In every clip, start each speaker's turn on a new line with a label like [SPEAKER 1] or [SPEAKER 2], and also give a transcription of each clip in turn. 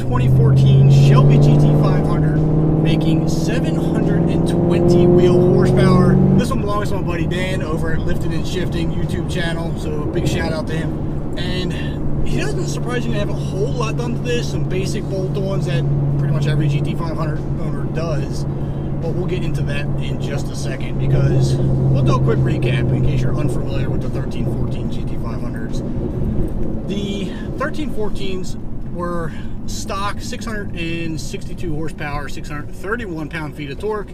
[SPEAKER 1] 2014 Shelby GT500 making 720 wheel horsepower. This one belongs to my buddy Dan over at Lifted and Shifting YouTube channel, so big shout out to him. And he doesn't surprisingly have a whole lot done to this, some basic bolt-ons that pretty much every GT500 owner does, but we'll get into that in just a second because we'll do a quick recap in case you're unfamiliar with the 1314 GT500s. The 1314s were stock 662 horsepower, 631 pound-feet of torque,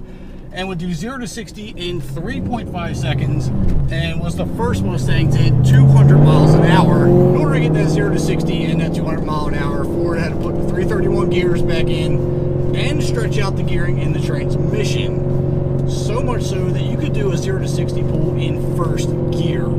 [SPEAKER 1] and would do 0 to 60 in 3.5 seconds, and was the first Mustang to hit 200 miles an hour. In order to get that 0 to 60 and that 200 mile an hour, Ford had to put the 331 gears back in and stretch out the gearing in the transmission, so much so that you could do a 0 to 60 pull in first gear.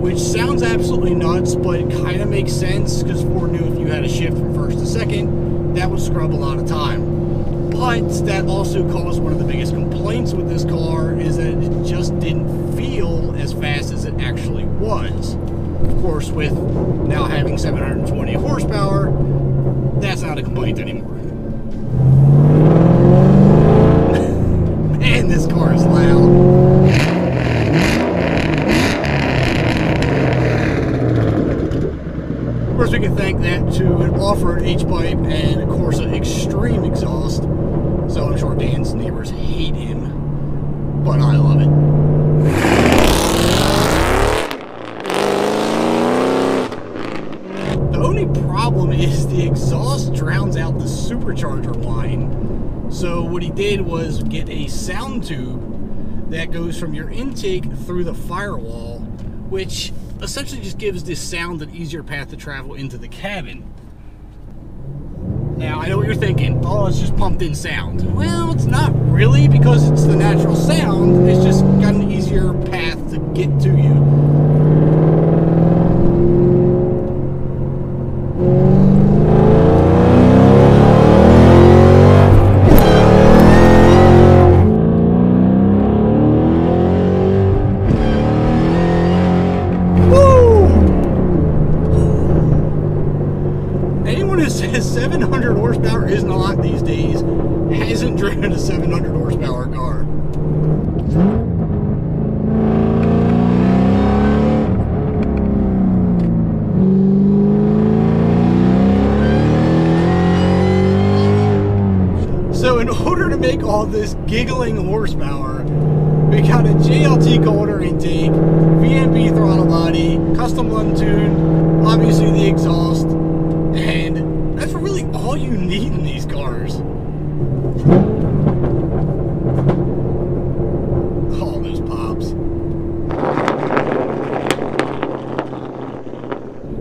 [SPEAKER 1] Which sounds absolutely nuts, but it kind of makes sense because Ford knew if you had a shift from first to second, that would scrub a lot of time. But that also caused one of the biggest complaints with this car is that it just didn't feel as fast as it actually was. Of course, with now having 720 horsepower, that's not a complaint anymore. Man, this car is loud. Of course, we can thank that to an off-road H-pipe and a Corsa Extreme exhaust. So I'm sure Dan's neighbors hate him, but I love it. The only problem is the exhaust drowns out the supercharger whine. So what he did was get a sound tube that goes from your intake through the firewall, which essentially just gives this sound an easier path to travel into the cabin. Now, I know what you're thinking, oh, it's just pumped in sound. Well, it's not really, because it's the natural sound, it's just got an easier path to get to you. Anyone who says 700 horsepower isn't a lot these days hasn't driven a 700 horsepower car. So in order to make all this giggling horsepower, we got a JLT cold-air intake, VMP throttle body, custom Lund tune, obviously the exhaust, and that's really all you need in these cars. All those pops.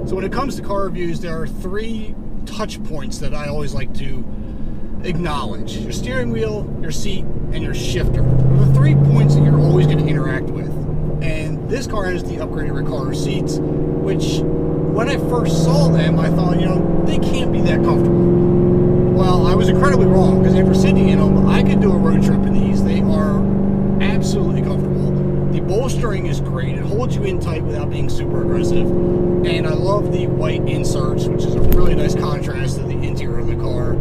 [SPEAKER 1] So when it comes to car reviews, there are three touch points that I always like to acknowledge. Your steering wheel, your seat, and your shifter. They're the 3 points that you're always going to interact with. And this car has the upgraded Recaro seats, which when I first saw them, I thought, you know, they can't be that comfortable. Well, I was incredibly wrong, because after sitting in them, I could do a road trip in these. They are absolutely comfortable. The bolstering is great. It holds you in tight without being super aggressive. And I love the white inserts, which is a really nice contrast to the interior of the car.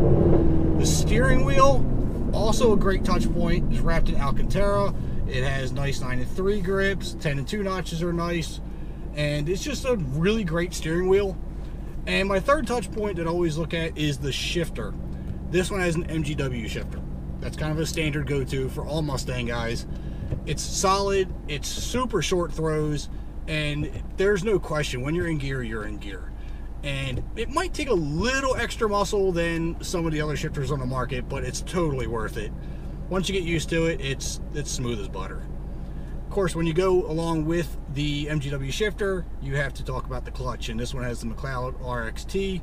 [SPEAKER 1] The steering wheel, also a great touch point. It's wrapped in Alcantara. It has nice 9-3 grips. 10-2 notches are nice. And it's just a really great steering wheel. And my third touch point that I always look at is the shifter. This one has an MGW shifter. That's kind of a standard go-to for all Mustang guys. It's solid, it's super short throws, and there's no question, when you're in gear, you're in gear. And it might take a little extra muscle than some of the other shifters on the market, but it's totally worth it. Once you get used to it, it's smooth as butter. Of course, when you go along with the MGW shifter, you have to talk about the clutch, and this one has the McLeod RXT.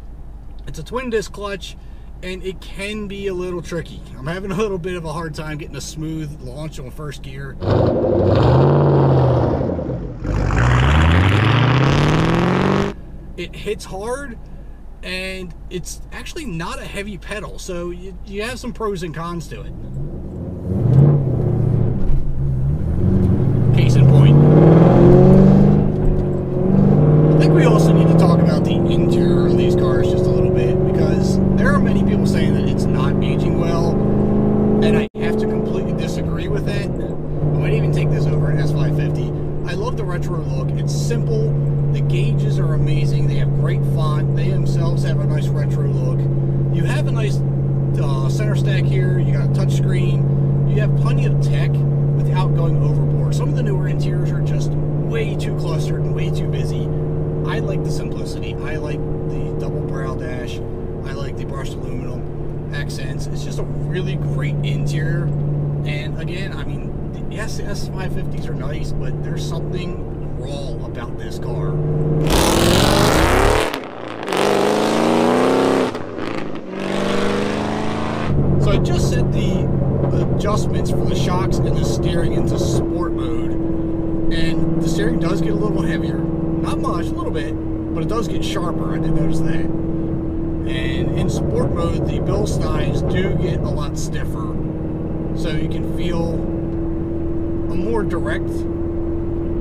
[SPEAKER 1] It's a twin disc clutch, and it can be a little tricky. I'm having a little bit of a hard time getting a smooth launch on first gear. It hits hard, and it's actually not a heavy pedal, so you have some pros and cons to it. Case in point. I think we retro look. It's simple. The gauges are amazing. They have great font. They themselves have a nice retro look. You have a nice center stack here. You got a touch screen. You have plenty of tech without going overboard. Some of the newer interiors are just way too clustered and way too busy. I like the simplicity. I like the double brow dash. I like the brushed aluminum accents. It's just a really great interior. And again, I mean, yes, the S550s are nice, but there's something raw about this car. So I just set the adjustments for the shocks and the steering into sport mode, and the steering does get a little heavier. Not much, a little bit, but it does get sharper. I did notice that. And in sport mode, the bill styes do get a lot stiffer, so you can feel a more direct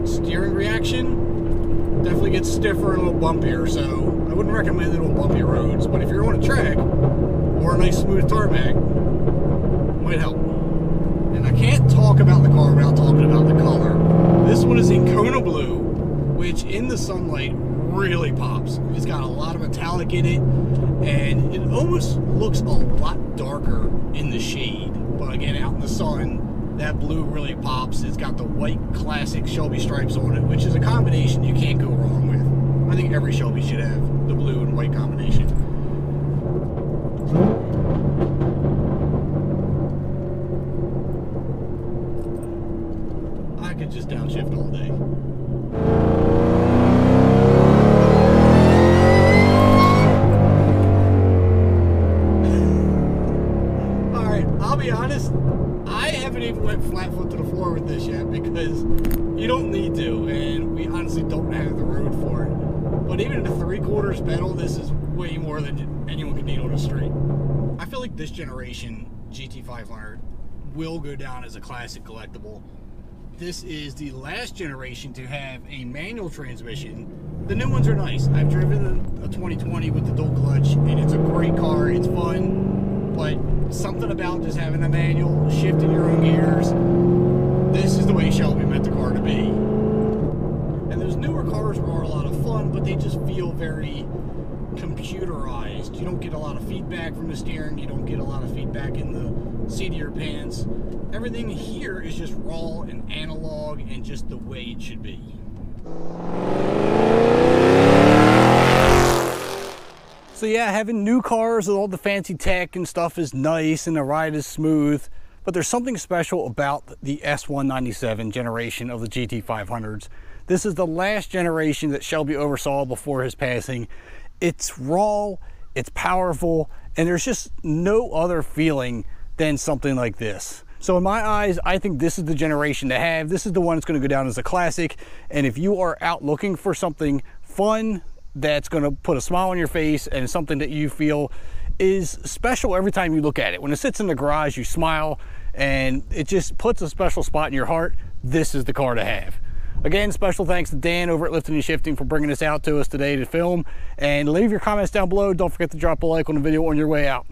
[SPEAKER 1] steering reaction. Definitely gets stiffer and a little bumpier, so I wouldn't recommend little bumpy roads, but if you're on a track or a nice smooth tarmac, might help. And I can't talk about the car without talking about the color. This one is in Kona Blue, which in the sunlight really pops. It's got a lot of metallic in it, and it almost looks a lot darker in the shade. But again, out in the sun, that blue really pops. It's got the white classic Shelby stripes on it, which is a combination you can't go wrong with. I think every Shelby should have the blue and white combination. I could just downshift all day. Alright, I'll be honest, I haven't even went flat foot to the floor with this yet because you don't need to, and we honestly don't have the road for it. But even at a 3/4 pedal, this is way more than anyone could need on the street. I feel like this generation GT500 will go down as a classic collectible. This is the last generation to have a manual transmission. The new ones are nice. I've driven a 2020 with the dual clutch, and it's a great car. It's fun, but something about just having a manual, shifting your own gears, this is the way Shelby meant the car to be. And those newer cars are a lot of fun, but they just feel very computerized. You don't get a lot of feedback from the steering. You don't get a lot of feedback in the seat of your pants. Everything here is just raw and analog and just the way it should be. So yeah, having new cars with all the fancy tech and stuff is nice and the ride is smooth, but there's something special about the S197 generation of the GT500s. This is the last generation that Shelby oversaw before his passing. It's raw, it's powerful, and there's just no other feeling than something like this. So in my eyes, I think this is the generation to have. This is the one that's going to go down as a classic. And if you are out looking for something fun that's going to put a smile on your face and something that you feel is special every time you look at it, when it sits in the garage, you smile and it just puts a special spot in your heart, this is the car to have. Again, special thanks to Dan over at Lifting and Shifting for bringing this out to us today to film. And leave your comments down below. Don't forget to drop a like on the video on your way out.